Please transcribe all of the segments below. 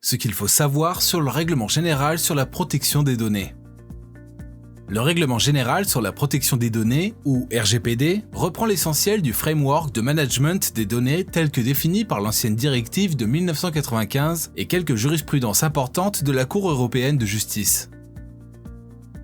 Ce qu'il faut savoir sur le Règlement général sur la protection des données. Le Règlement général sur la protection des données, ou RGPD, reprend l'essentiel du framework de management des données tel que défini par l'ancienne directive de 1995 et quelques jurisprudences importantes de la Cour européenne de justice.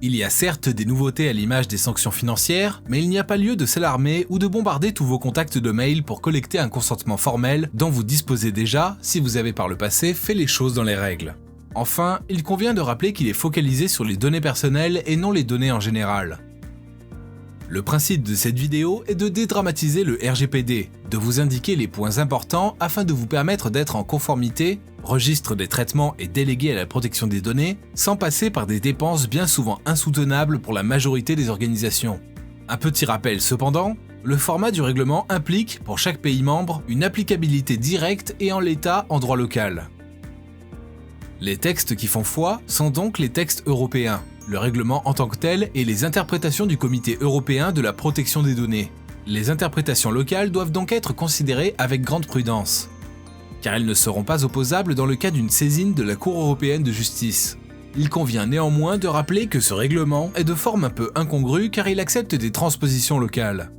Il y a certes des nouveautés à l'image des sanctions financières, mais il n'y a pas lieu de s'alarmer ou de bombarder tous vos contacts de mail pour collecter un consentement formel dont vous disposez déjà si vous avez par le passé fait les choses dans les règles. Enfin, il convient de rappeler qu'il est focalisé sur les données personnelles et non les données en général. Le principe de cette vidéo est de dédramatiser le RGPD, de vous indiquer les points importants afin de vous permettre d'être en conformité, registre des traitements et délégué à la protection des données, sans passer par des dépenses bien souvent insoutenables pour la majorité des organisations. Un petit rappel cependant, le format du règlement implique, pour chaque pays membre, une applicabilité directe et en l'état en droit local. Les textes qui font foi sont donc les textes européens, le règlement en tant que tel et les interprétations du Comité européen de la protection des données. Les interprétations locales doivent donc être considérées avec grande prudence, car elles ne seront pas opposables dans le cas d'une saisine de la Cour européenne de justice. Il convient néanmoins de rappeler que ce règlement est de forme un peu incongrue car il accepte des transpositions locales.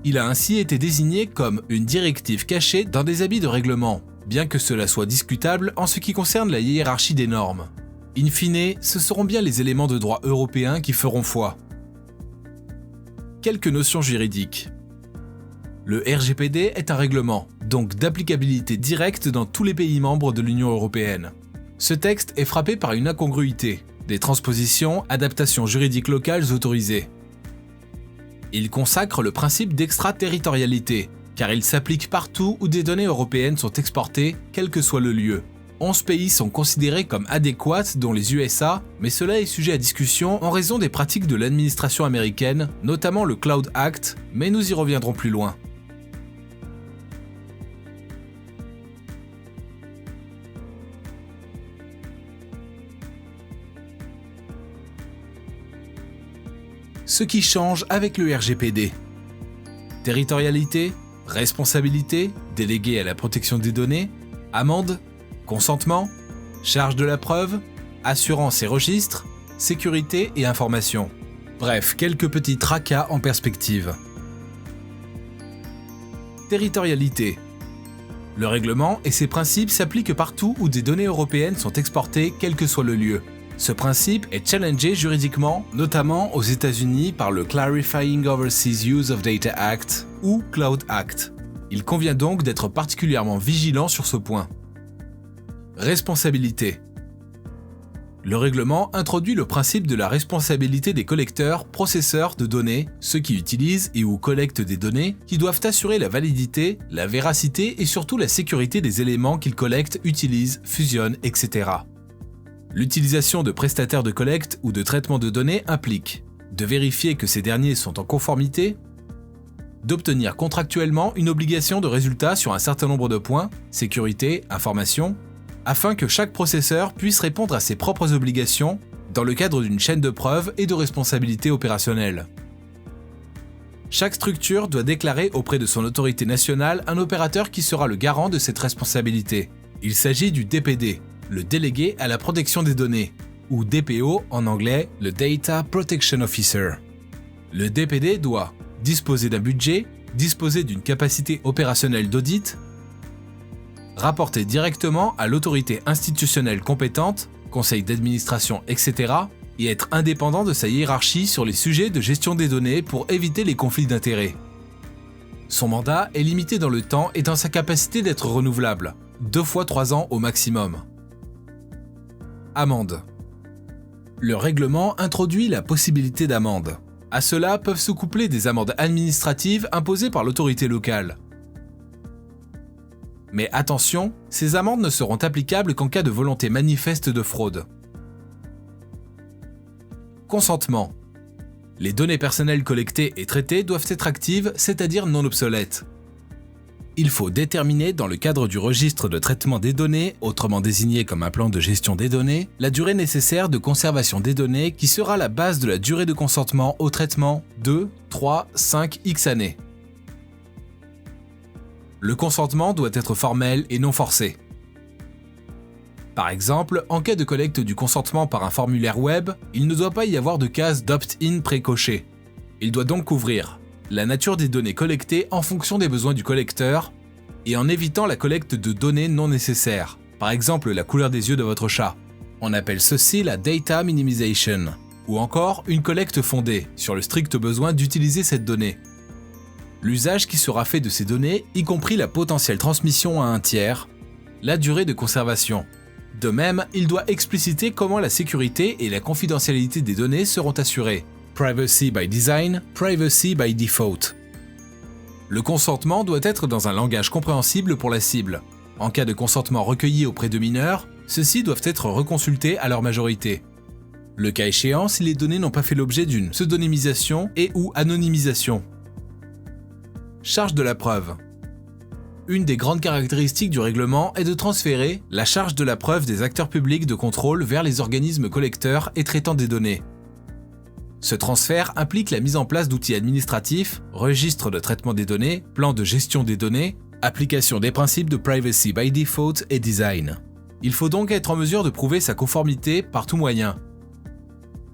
Il a ainsi été désigné comme une directive cachée dans des habits de règlement, bien que cela soit discutable en ce qui concerne la hiérarchie des normes. In fine, ce seront bien les éléments de droit européen qui feront foi. Quelques notions juridiques. Le RGPD est un règlement, donc d'applicabilité directe dans tous les pays membres de l'Union européenne. Ce texte est frappé par une incongruité, des transpositions, adaptations juridiques locales autorisées. Il consacre le principe d'extraterritorialité, car il s'applique partout où des données européennes sont exportées, quel que soit le lieu. 11 pays sont considérés comme adéquats, dont les USA, mais cela est sujet à discussion en raison des pratiques de l'administration américaine, notamment le Cloud Act, mais nous y reviendrons plus loin. Ce qui change avec le RGPD. Territorialité, responsabilité, délégué à la protection des données, amende, consentement, charge de la preuve, assurance et registre, sécurité et information. Bref, quelques petits tracas en perspective. Territorialité. Le règlement et ses principes s'appliquent partout où des données européennes sont exportées, quel que soit le lieu. Ce principe est challengé juridiquement, notamment aux États-Unis par le Clarifying Overseas Use of Data Act ou Cloud Act. Il convient donc d'être particulièrement vigilant sur ce point. Responsabilité. Le règlement introduit le principe de la responsabilité des collecteurs, processeurs de données, ceux qui utilisent et ou collectent des données, qui doivent assurer la validité, la véracité et surtout la sécurité des éléments qu'ils collectent, utilisent, fusionnent, etc. L'utilisation de prestataires de collecte ou de traitement de données implique de vérifier que ces derniers sont en conformité, d'obtenir contractuellement une obligation de résultat sur un certain nombre de points, sécurité, information, afin que chaque processeur puisse répondre à ses propres obligations dans le cadre d'une chaîne de preuves et de responsabilité opérationnelle. Chaque structure doit déclarer auprès de son autorité nationale un opérateur qui sera le garant de cette responsabilité. Il s'agit du DPD, le délégué à la protection des données, ou DPO en anglais, le Data Protection Officer. Le DPD doit disposer d'un budget, disposer d'une capacité opérationnelle d'audit, rapporter directement à l'autorité institutionnelle compétente, conseil d'administration, etc., et être indépendant de sa hiérarchie sur les sujets de gestion des données pour éviter les conflits d'intérêts. Son mandat est limité dans le temps et dans sa capacité d'être renouvelable, 2 fois 3 ans au maximum. Amende. Le règlement introduit la possibilité d'amende. À cela peuvent se coupler des amendes administratives imposées par l'autorité locale. Mais attention, ces amendes ne seront applicables qu'en cas de volonté manifeste de fraude. Consentement. Les données personnelles collectées et traitées doivent être actives, c'est-à-dire non obsolètes. Il faut déterminer dans le cadre du registre de traitement des données, autrement désigné comme un plan de gestion des données, la durée nécessaire de conservation des données qui sera la base de la durée de consentement au traitement 2, 3, 5, X années. Le consentement doit être formel et non forcé. Par exemple, en cas de collecte du consentement par un formulaire web, il ne doit pas y avoir de case d'opt-in précochée. Il doit donc couvrir la nature des données collectées en fonction des besoins du collecteur et en évitant la collecte de données non nécessaires, par exemple la couleur des yeux de votre chat. On appelle ceci la data minimization, ou encore une collecte fondée sur le strict besoin d'utiliser cette donnée. L'usage qui sera fait de ces données, y compris la potentielle transmission à un tiers, la durée de conservation. De même, il doit expliciter comment la sécurité et la confidentialité des données seront assurées. Privacy by design, privacy by default. Le consentement doit être dans un langage compréhensible pour la cible. En cas de consentement recueilli auprès de mineurs, ceux-ci doivent être reconsultés à leur majorité. Le cas échéant si les données n'ont pas fait l'objet d'une pseudonymisation et ou anonymisation. Charge de la preuve. Une des grandes caractéristiques du règlement est de transférer la charge de la preuve des acteurs publics de contrôle vers les organismes collecteurs et traitant des données. Ce transfert implique la mise en place d'outils administratifs, registres de traitement des données, plans de gestion des données, application des principes de privacy by default et design. Il faut donc être en mesure de prouver sa conformité par tout moyen.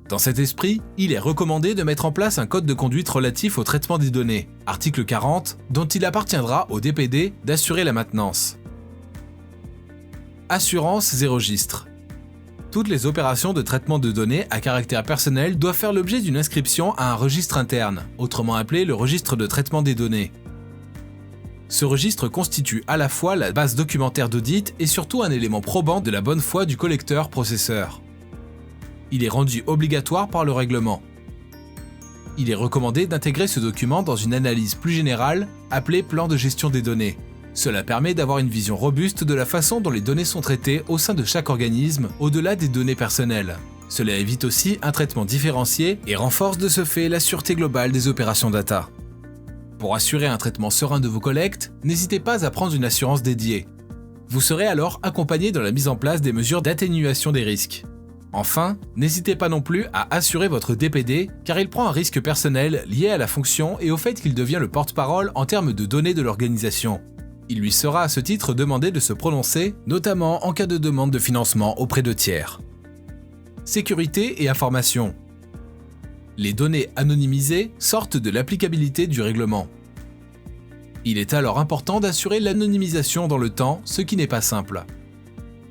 Dans cet esprit, il est recommandé de mettre en place un code de conduite relatif au traitement des données, article 40, dont il appartiendra au DPD d'assurer la maintenance. Assurance et registres. Toutes les opérations de traitement de données à caractère personnel doivent faire l'objet d'une inscription à un registre interne, autrement appelé le registre de traitement des données. Ce registre constitue à la fois la base documentaire d'audit et surtout un élément probant de la bonne foi du collecteur-processeur. Il est rendu obligatoire par le règlement. Il est recommandé d'intégrer ce document dans une analyse plus générale appelée plan de gestion des données. Cela permet d'avoir une vision robuste de la façon dont les données sont traitées au sein de chaque organisme, au-delà des données personnelles. Cela évite aussi un traitement différencié et renforce de ce fait la sûreté globale des opérations data. Pour assurer un traitement serein de vos collectes, n'hésitez pas à prendre une assurance dédiée. Vous serez alors accompagné dans la mise en place des mesures d'atténuation des risques. Enfin, n'hésitez pas non plus à assurer votre DPD car il prend un risque personnel lié à la fonction et au fait qu'il devient le porte-parole en termes de données de l'organisation. Il lui sera à ce titre demandé de se prononcer, notamment en cas de demande de financement auprès de tiers. Sécurité et information. Les données anonymisées sortent de l'applicabilité du règlement. Il est alors important d'assurer l'anonymisation dans le temps, ce qui n'est pas simple.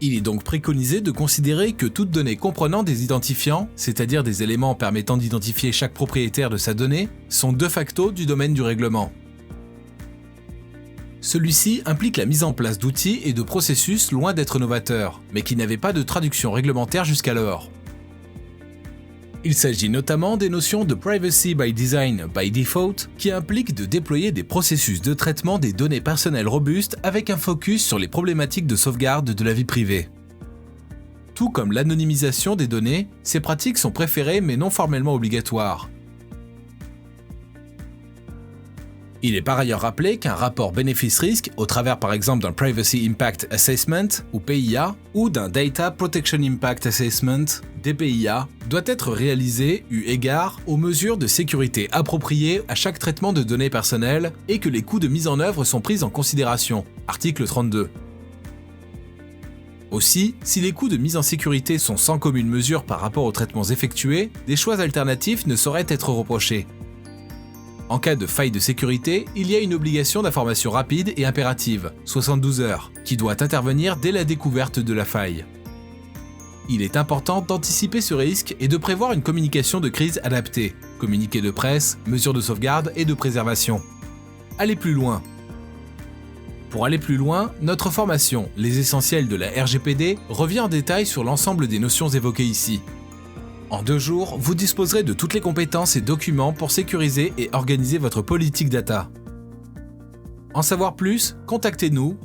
Il est donc préconisé de considérer que toute donnée comprenant des identifiants, c'est-à-dire des éléments permettant d'identifier chaque propriétaire de sa donnée, sont de facto du domaine du règlement. Celui-ci implique la mise en place d'outils et de processus loin d'être novateurs, mais qui n'avaient pas de traduction réglementaire jusqu'alors. Il s'agit notamment des notions de privacy by design by default qui impliquent de déployer des processus de traitement des données personnelles robustes avec un focus sur les problématiques de sauvegarde de la vie privée. Tout comme l'anonymisation des données, ces pratiques sont préférées mais non formellement obligatoires. Il est par ailleurs rappelé qu'un rapport bénéfice-risque, au travers par exemple d'un Privacy Impact Assessment, ou PIA, ou d'un Data Protection Impact Assessment, DPIA, doit être réalisé eu égard aux mesures de sécurité appropriées à chaque traitement de données personnelles et que les coûts de mise en œuvre sont pris en considération, article 32. Aussi, si les coûts de mise en sécurité sont sans commune mesure par rapport aux traitements effectués, des choix alternatifs ne sauraient être reprochés. En cas de faille de sécurité, il y a une obligation d'information rapide et impérative, 72 heures, qui doit intervenir dès la découverte de la faille. Il est important d'anticiper ce risque et de prévoir une communication de crise adaptée, communiqué de presse, mesures de sauvegarde et de préservation. Allez plus loin. Pour aller plus loin, notre formation, les essentiels de la RGPD, revient en détail sur l'ensemble des notions évoquées ici. En 2 jours, vous disposerez de toutes les compétences et documents pour sécuriser et organiser votre politique data. En savoir plus, contactez-nous